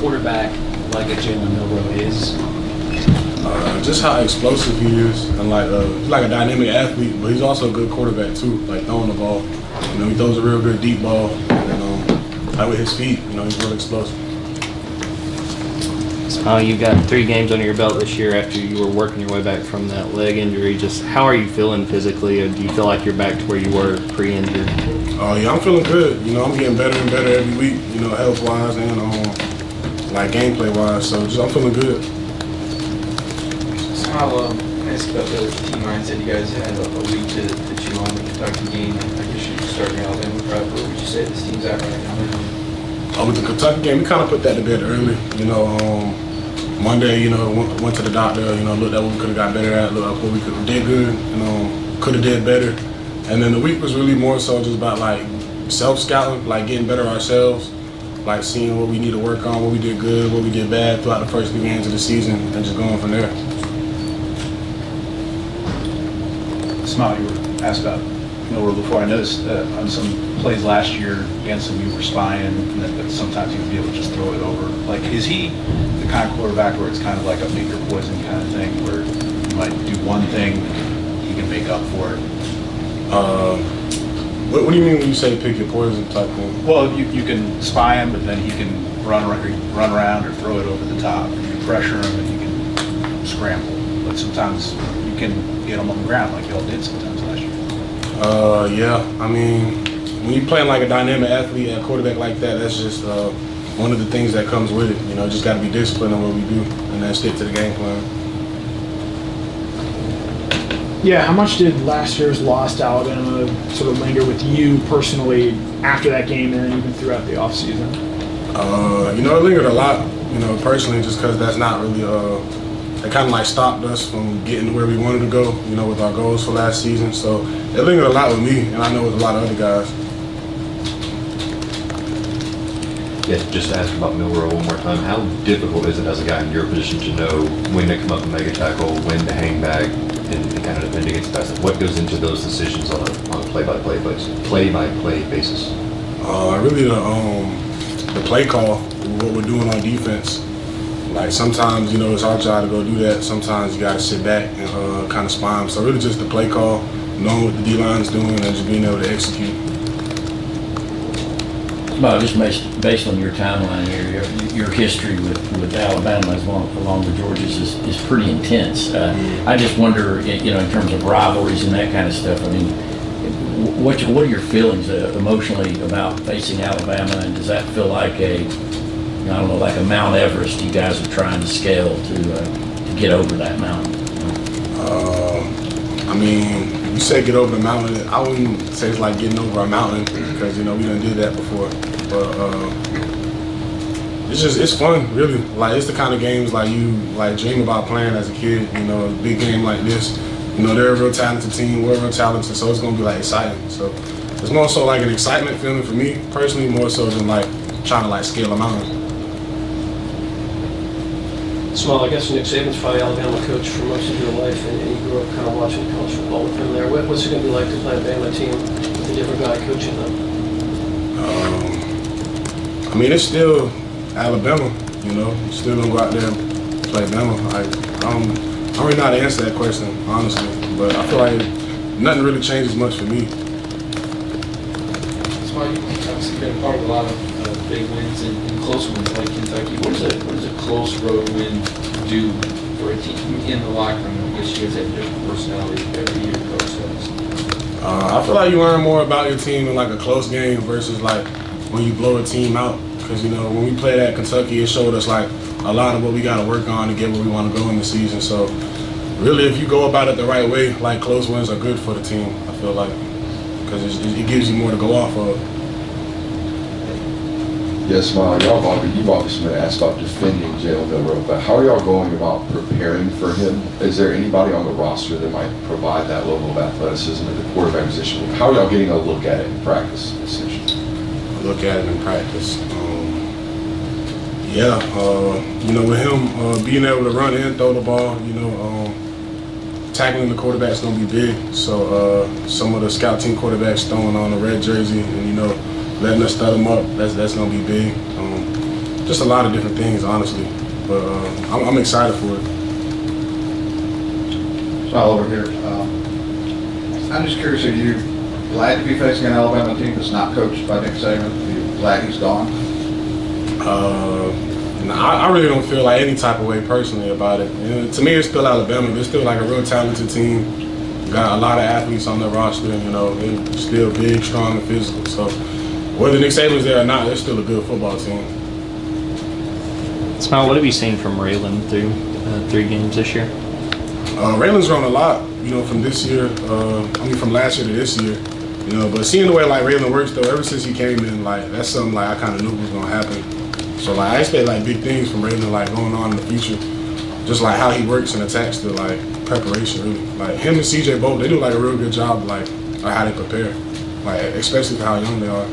quarterback like a Jalen Milroe is? Just how explosive he is, and he's like a dynamic athlete, but he's also a good quarterback too, like throwing the ball. You know, he throws a real good deep ball, and like with his feet, you know, he's real explosive. You've got 3 games under your belt this year after you were working your way back from that leg injury. Just how are you feeling physically? Or do you feel like you're back to where you were pre-injury? Oh yeah, I'm feeling good. You know, I'm getting better and better every week. You know, health-wise and like gameplay-wise. So I'm feeling good. Smael, can I ask about the team mindset? You guys had a week to chew on the Kentucky game. I guess you're starting Alabama prep. Where would you say this team's at right now? With the Kentucky game, we kind of put that to bed early. You know, Monday, you know, went to the doctor. You know, looked at what we could have got better at. Looked at what we did good. You know, could have did better. And then the week was really more so just about like self-scouting, like getting better ourselves, like seeing what we need to work on, what we did good, what we did bad throughout the first 3 games of the season, and just going from there. Smael, you were asked about Milroe before. I noticed on some plays last year against him, you were spying, but sometimes he would be able to just throw it over. Like, is he the kind of quarterback where it's kind of like a pick your poison kind of thing, where you might do one thing, he can make up for it? What do you mean when you say pick your poison type thing? Well, you can spy him, but then he can run around or throw it over the top. You can pressure him and he can scramble. But sometimes you can get him on the ground like y'all did sometimes last year. Yeah. I mean, when you're playing like a dynamic athlete at quarterback like that, that's just one of the things that comes with it. You know, just got to be disciplined in what we do and then stick to the game plan. Yeah, how much did last year's loss to Alabama sort of linger with you personally after that game and then even throughout the offseason? You know, it lingered a lot, you know, personally, just because that's not really, it kind of like stopped us from getting to where we wanted to go, you know, with our goals for last season. So it lingered a lot with me, and I know with a lot of other guys. Yeah, just to ask about Milroe one more time, how difficult is it as a guy in your position to know when to come up and make a tackle, when to hang back, and kind of defend against pass? What goes into those decisions on a play-by-play basis? Really the play call, what we're doing on defense. Like sometimes, you know, it's our job to go do that. Sometimes you got to sit back and kind of spy them. So really just the play call, knowing what the D-line's doing and just being able to execute. Well, just based on your timeline here, your history with Alabama along with Georgia's is pretty intense. I just wonder, you know, in terms of rivalries and that kind of stuff, I mean, what are your feelings emotionally about facing Alabama, and does that feel like I don't know, like a Mount Everest you guys are trying to scale to get over that mountain? I mean, you say get over the mountain. I wouldn't say it's like getting over a mountain because, you know, we done did that before. But it's fun, really. Like, it's the kind of games like you like dream about playing as a kid. You know, a big game like this. You know, they're a real talented team. We're real talented, so it's gonna be like exciting. So it's more so like an excitement feeling for me personally, more so than like trying to like scale a mountain. Smael, I guess Nick Saban's probably Alabama coach for most of your life, and you grew up kind of watching college football with him there. What's it going to be like to play a Bama team with a different guy coaching them? I mean, it's still Alabama, you know. You're still going to go out there and play Bama. I don't really know how to answer that question, honestly. But I feel like nothing really changes much for me. Smael, you've obviously been a part of a lot of big wins and close wins like Kentucky. What does a close road win do for a team in the locker room? I guess you guys have different personalities every year, coach says. I feel like you learn more about your team in like a close game versus like when you blow a team out. Because, you know, when we played at Kentucky, it showed us like a lot of what we got to work on to get where we want to go in the season. So really, if you go about it the right way, like close wins are good for the team, I feel like, because it gives you more to go off of. Yes, Smael, you've obviously been asked about defending Jalen Milroe, but how are y'all going about preparing for him? Is there anybody on the roster that might provide that level of athleticism at the quarterback position? How are y'all getting a look at it in practice, essentially? Look at it in practice. You know, with him being able to run and throw the ball, you know, tackling the quarterback's going to be big. So some of the scout team quarterbacks throwing on a red jersey and, you know, letting us stud them up, that's going to be big. just a lot of different things, honestly. But I'm excited for it. Smael over here. I'm just curious, are you glad to be facing an Alabama team that's not coached by Nick Saban? Are you glad he's gone? I really don't feel like any type of way personally about it. You know, to me, it's still Alabama. They're still like a real talented team. Got a lot of athletes on their roster. You know, they're still big, strong, and physical. So whether Nick Saban's there or not, they're still a good football team. Smael, what have you seen from Raylan through 3 games this year? Raylan's grown a lot, you know, from this year. From last year to this year. You know, but seeing the way like Raylan works though, ever since he came in, like that's something like I kind of knew was gonna happen. So like I expect like big things from Raylan like going on in the future. Just like how he works and attacks to like preparation really. Like him and CJ both, they do like a real good job like on how they prepare. Like especially for how young they are.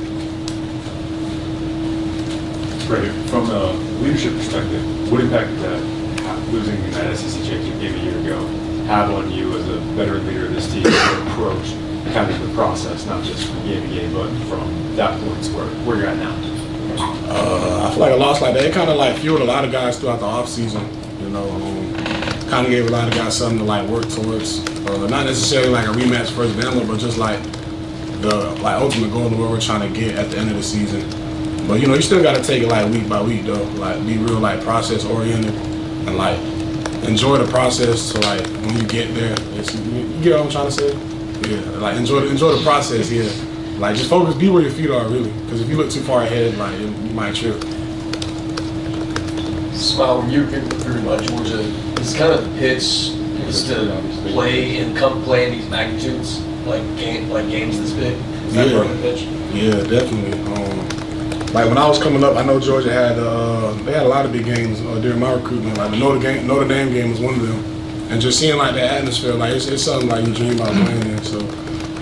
Right, from a leadership perspective, what impact did that losing that SEC championship game a year ago have on you as a veteran leader of this team to approach kind of the process, not just from game to game, but from that point to where you're at now? I feel like a loss like that, it kind of like fueled a lot of guys throughout the off season. You know, kind of gave a lot of guys something to like work towards. Not necessarily like a rematch versus Bama, but just like the ultimate goal of where we're trying to get at the end of the season. But you know, you still got to take it like week by week though. Like be real like process oriented and like enjoy the process. So like when you get there, you get what I'm trying to say? Yeah, like enjoy the process here. Like just focus, be where your feet are really. Because if you look too far ahead, like you might trip. Smael, when you get recruited by Georgia, it's kind of the pitch is to play and come play in these magnitudes, like games this big. Is that part of the pitch? Yeah, definitely. Like when I was coming up, I know Georgia had they had a lot of big games during my recruitment. Like the Notre Dame game was one of them, and just seeing like the atmosphere, like it's something like you dream about playing in. So,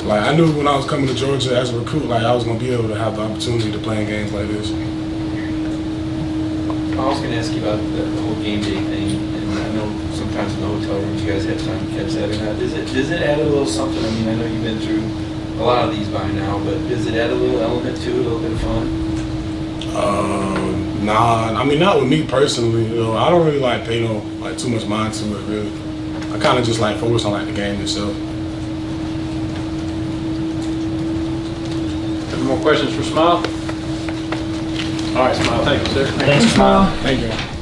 like I knew when I was coming to Georgia as a recruit, like I was gonna be able to have the opportunity to play in games like this. I was going to ask you about the whole game day thing, and I know sometimes in the hotel rooms you guys have time to catch that or not. Does it add a little something? I mean, I know you've been through a lot of these by now, but does it add a little element to it, a little bit of fun? Nah, I mean not with me personally. You know, I don't really like pay too much mind to it really. I kind of just like focus on like the game itself. Any more questions for Smael? All right, Smael, thank you, sir. Thanks, Smael. Thank you.